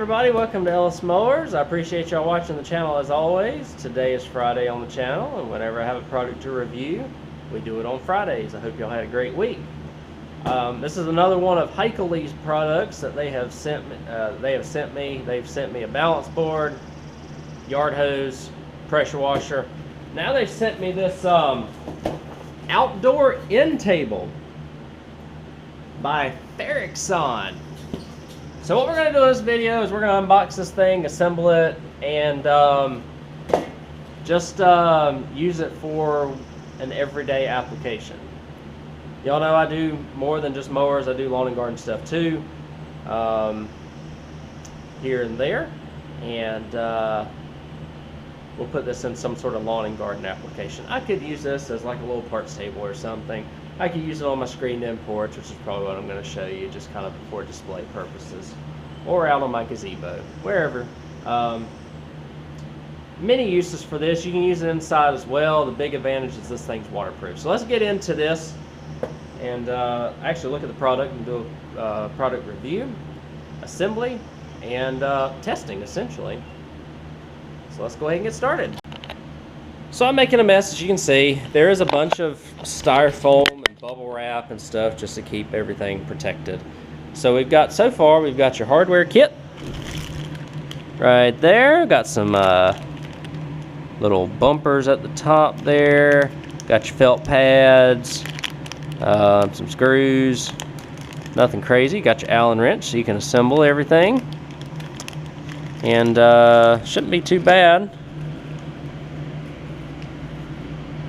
everybody, welcome to Ellis Mowers. I appreciate y'all watching the channel as always. Today is Friday on the channel, and whenever I have a product to review, we do it on Fridays. I hope y'all had a great week. This is another one of Heikel's products that they have sent me. They've sent me a balance board, yard hose, pressure washer. Now they've sent me this outdoor end table by Farexon. So what we're going to do in this video is we're going to unbox this thing, assemble it, and just use it for an everyday application. Y'all know I do more than just mowers. I do lawn and garden stuff too, here and there, and we'll put this in some sort of lawn and garden application. I could use this as like a little parts table or something. I could use it on my screened-in porch, which is probably what I'm going to show you, just kind of for display purposes, or out on my gazebo, wherever. Many uses for this. You can use it inside as well. The big advantage is this thing's waterproof. So let's get into this and actually look at the product and do a product review, assembly, and testing, essentially. So let's go ahead and get started. So I'm making a mess, as you can see. There is a bunch of styrofoam and bubble wrap and stuff just to keep everything protected. So we've got, so far, we've got your hardware kit right there. Got some little bumpers at the top there. Got your felt pads, some screws. Nothing crazy. Got your Allen wrench so you can assemble everything. And shouldn't be too bad.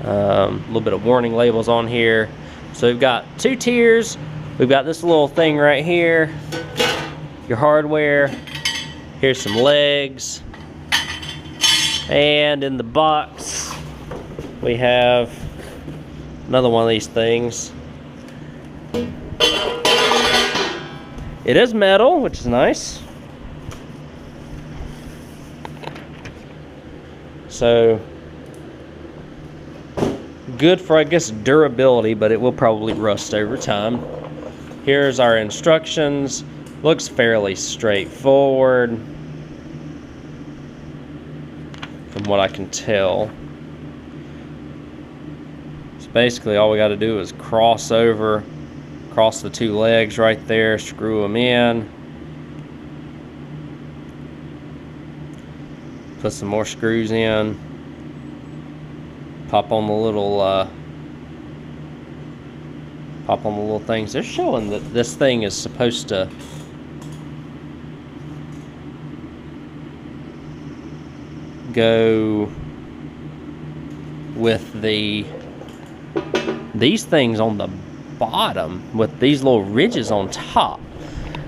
A little bit of warning labels on here. So we've got two tiers. We've got this little thing right here, your hardware. Here's some legs. And in the box, we have another one of these things. It is metal, which is nice. So good for, I guess, durability, but it will probably rust over time. Here's our instructions. Looks fairly straightforward from what I can tell. So basically all we got to do is cross the two legs right there, screw them in, put some more screws in, pop on the little things. They're showing that this thing is supposed to go with these things on the bottom with these little ridges on top,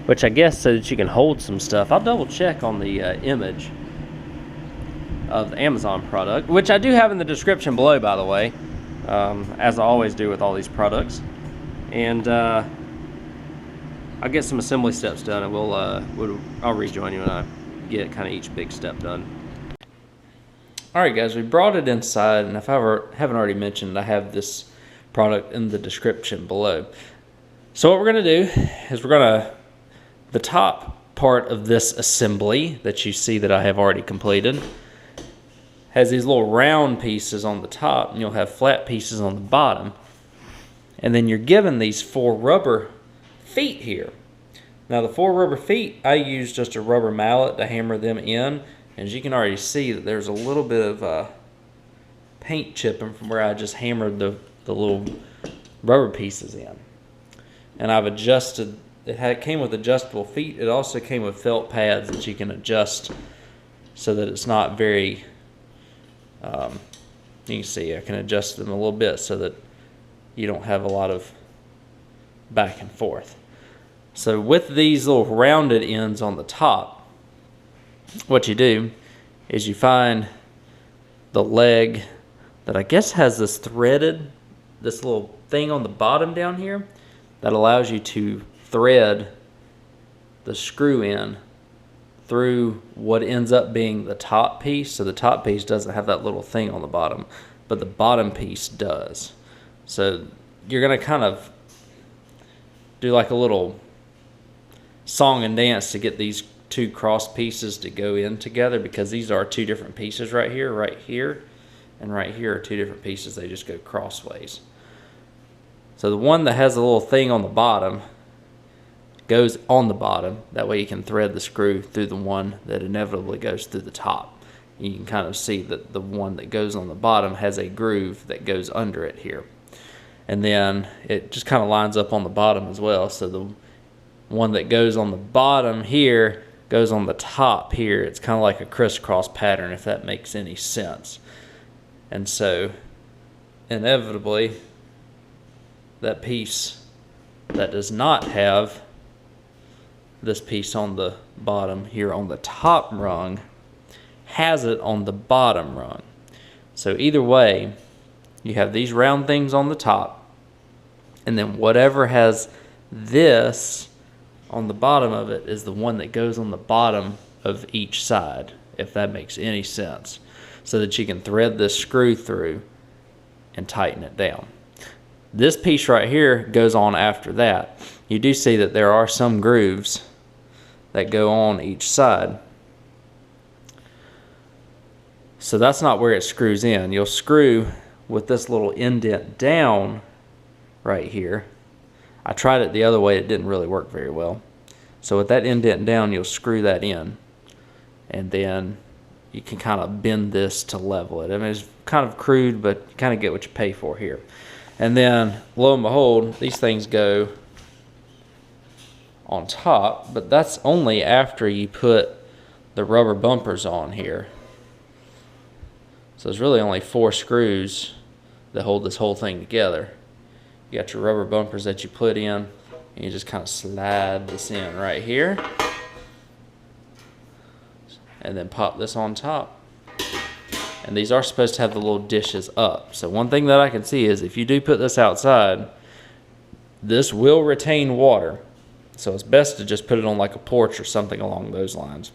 which I guess so that you can hold some stuff. I'll double check on the image of the Amazon product, which I do have in the description below, by the way, as I always do with all these products. And I'll get some assembly steps done, and I'll rejoin you when I get kind of each big step done. Alright guys, we brought it inside, and if I haven't already mentioned, I have this product in the description below. So what we're going to do is the top part of this assembly that you see that I have already completed has these little round pieces on the top, and you'll have flat pieces on the bottom. And then you're given these 4 rubber feet here. Now the 4 rubber feet, I use just a rubber mallet to hammer them in. And as you can already see, that there's a little bit of paint chipping from where I just hammered the little rubber pieces in. And I've adjusted, it came with adjustable feet. It also came with felt pads that you can adjust so that it's not very, you can see I can adjust them a little bit so that you don't have a lot of back and forth. So with these little rounded ends on the top, what you do is you find the leg that I guess has this little thing on the bottom down here that allows you to thread the screw in through what ends up being the top piece. So the top piece doesn't have that little thing on the bottom, but the bottom piece does. So you're going to kind of do like a little song and dance to get these two cross pieces to go in together, because these are two different pieces right here, and right here are two different pieces. They just go crossways. So the one that has a little thing on the bottom goes on the bottom. That way you can thread the screw through the one that inevitably goes through the top. You can kind of see that the one that goes on the bottom has a groove that goes under it here. And then it just kind of lines up on the bottom as well. So the one that goes on the bottom here goes on the top here. It's kind of like a crisscross pattern, if that makes any sense. And so inevitably that piece that does not have this piece on the bottom here on the top rung has it on the bottom rung. So either way, you have these round things on the top, and then whatever has this on the bottom of it is the one that goes on the bottom of each side, if that makes any sense, so that you can thread this screw through and tighten it down. This piece right here goes on after that. You do see that there are some grooves that go on each side. So that's not where it screws in. You'll screw with this little indent down right here. I tried it the other way, it didn't really work very well. So with that indent down, you'll screw that in, and then you can kind of bend this to level it. I mean, it's kind of crude, but you kind of get what you pay for here. And then, lo and behold, these things go on top, but that's only after you put the rubber bumpers on here. So there's really only 4 screws that hold this whole thing together. You got your rubber bumpers that you put in, and you just kind of slide this in right here, and then pop this on top. And these are supposed to have the little dishes up. So one thing that I can see is if you do put this outside, this will retain water. So it's best to just put it on like a porch or something along those lines.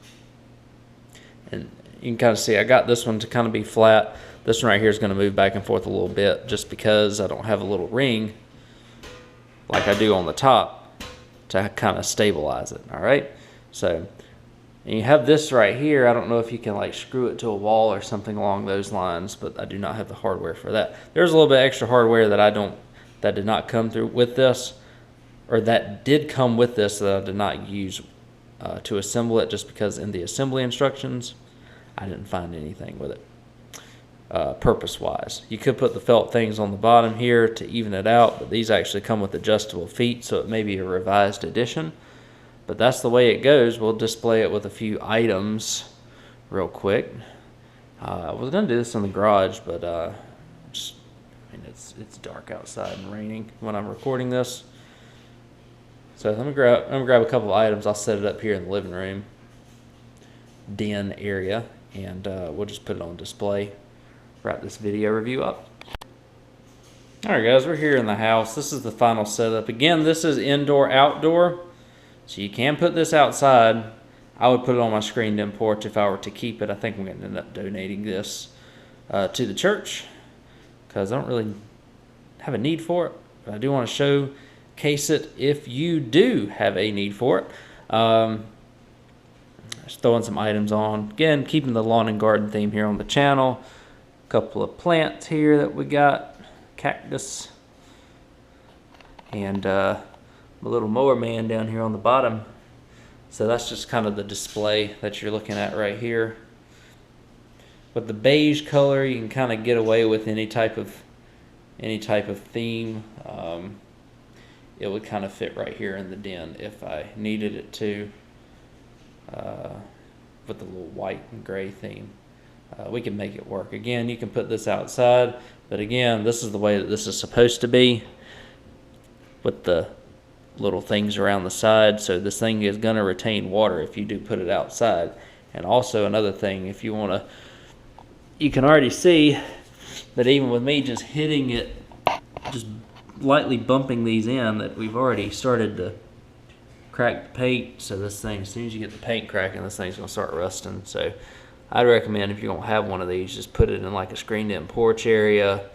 And you can kind of see I got this one to kind of be flat. This one right here is going to move back and forth a little bit just because I don't have a little ring like I do on the top to kind of stabilize it. All right. So and you have this right here. I don't know if you can like screw it to a wall or something along those lines, but I do not have the hardware for that. There's a little bit extra hardware that did not come through with this, or that did come with this that I did not use to assemble it, just because in the assembly instructions I didn't find anything with it purpose-wise. You could put the felt things on the bottom here to even it out, but these actually come with adjustable feet, so it may be a revised edition. But that's the way it goes. We'll display it with a few items real quick. I was going to do this in the garage, but it's dark outside and raining when I'm recording this. So I'm gonna grab a couple of items. I'll set it up here in the living room den area, and we'll just put it on display. Wrap this video review up. Alright guys, we're here in the house. This is the final setup. Again, this is indoor outdoor, so you can put this outside. I would put it on my screened in porch if I were to keep it. I think I'm going to end up donating this to the church because I don't really have a need for it, but I do want to showcase it if you do have a need for it. Just throwing some items on. Again, keeping the lawn and garden theme here on the channel. A couple of plants here that we got. Cactus. And my little mower man down here on the bottom. So that's just kind of the display that you're looking at right here. With the beige color, you can kind of get away with any type of theme. It would kind of fit right here in the den if I needed it to. With the little white and gray theme, we can make it work. Again, you can put this outside, but again, this is the way that this is supposed to be, with the little things around the side. So this thing is going to retain water if you do put it outside. And also another thing, if you want to, you can already see that even with me just hitting it, just lightly bumping these in, that we've already started to crack the paint. So this thing, as soon as you get the paint cracking, this thing's going to start rusting. So I'd recommend, if you're going to have one of these, just put it in like a screened in porch area,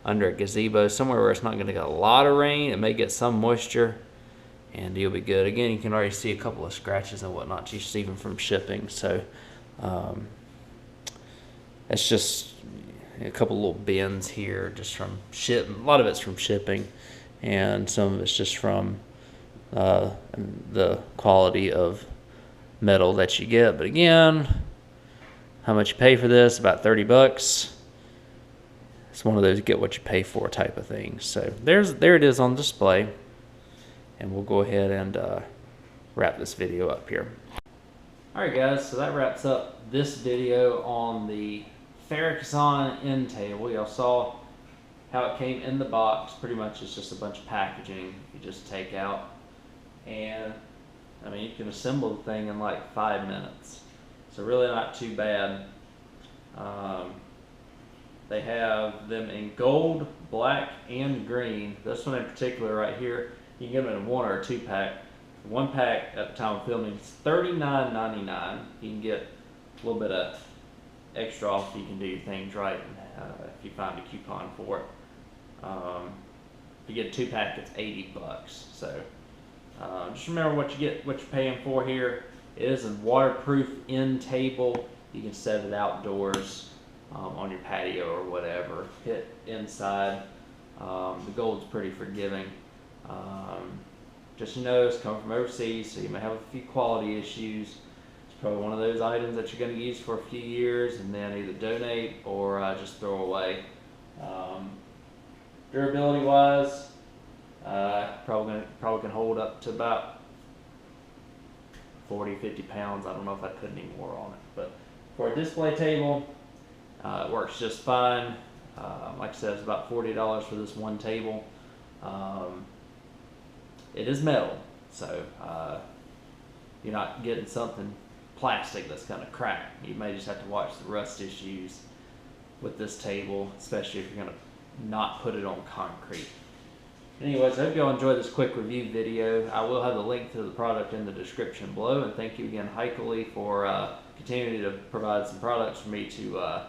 under a gazebo, somewhere where it's not going to get a lot of rain. It may get some moisture, and you'll be good. Again, you can already see a couple of scratches and whatnot, just even from shipping. So it's just a couple little bends here just from ship. A lot of it's from shipping, and some of it's just from the quality of metal that you get. But again, how much you pay for this? About 30 bucks. It's one of those get what you pay for type of things. So there it is on display, and we'll go ahead and wrap this video up here. Alright guys, so that wraps up this video on the Farexon end table. Y'all saw how it came in the box. Pretty much it's just a bunch of packaging you just take out, and I mean you can assemble the thing in like 5 minutes. So really not too bad. They have them in gold, black, and green. This one in particular right here, you can get them in a 1 or a 2 pack. One pack at the time of filming is $39.99. You can get a little bit of extra off if you can do your things right, if you find a coupon for it. If you get a 2 pack, it's 80 bucks. So just remember what you get, what you're paying for here. It is a waterproof end table. You can set it outdoors on your patio or whatever. Hit inside. The gold's pretty forgiving. Just it's coming from overseas, so you may have a few quality issues. It's probably one of those items that you're going to use for a few years and then either donate or just throw away. Durability wise, probably can hold up to about 40-50 pounds. I don't know if I put any more on it, but for a display table, it works just fine. Like I said, it's about $40 for this one table. It is metal, so you're not getting something plastic that's going to crack. You may just have to watch the rust issues with this table, especially if you're going to not put it on concrete. Anyways, I hope you all enjoyed this quick review video. I will have the link to the product in the description below, and thank you again, Heikeley, for continuing to provide some products for me to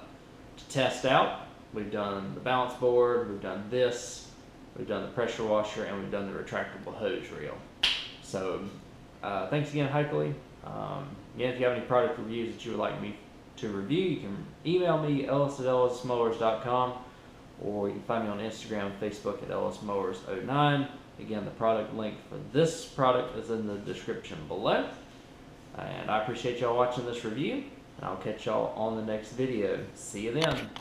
test out. We've done the balance board, we've done this, we've done the pressure washer, and we've done the retractable hose reel. So thanks again, Heikeley. Again, if you have any product reviews that you would like me to review, you can email me, ellis@ellismowers.com, or you can find me on Instagram and Facebook at ellismowers09. Again, the product link for this product is in the description below. And I appreciate y'all watching this review, and I'll catch y'all on the next video. See you then.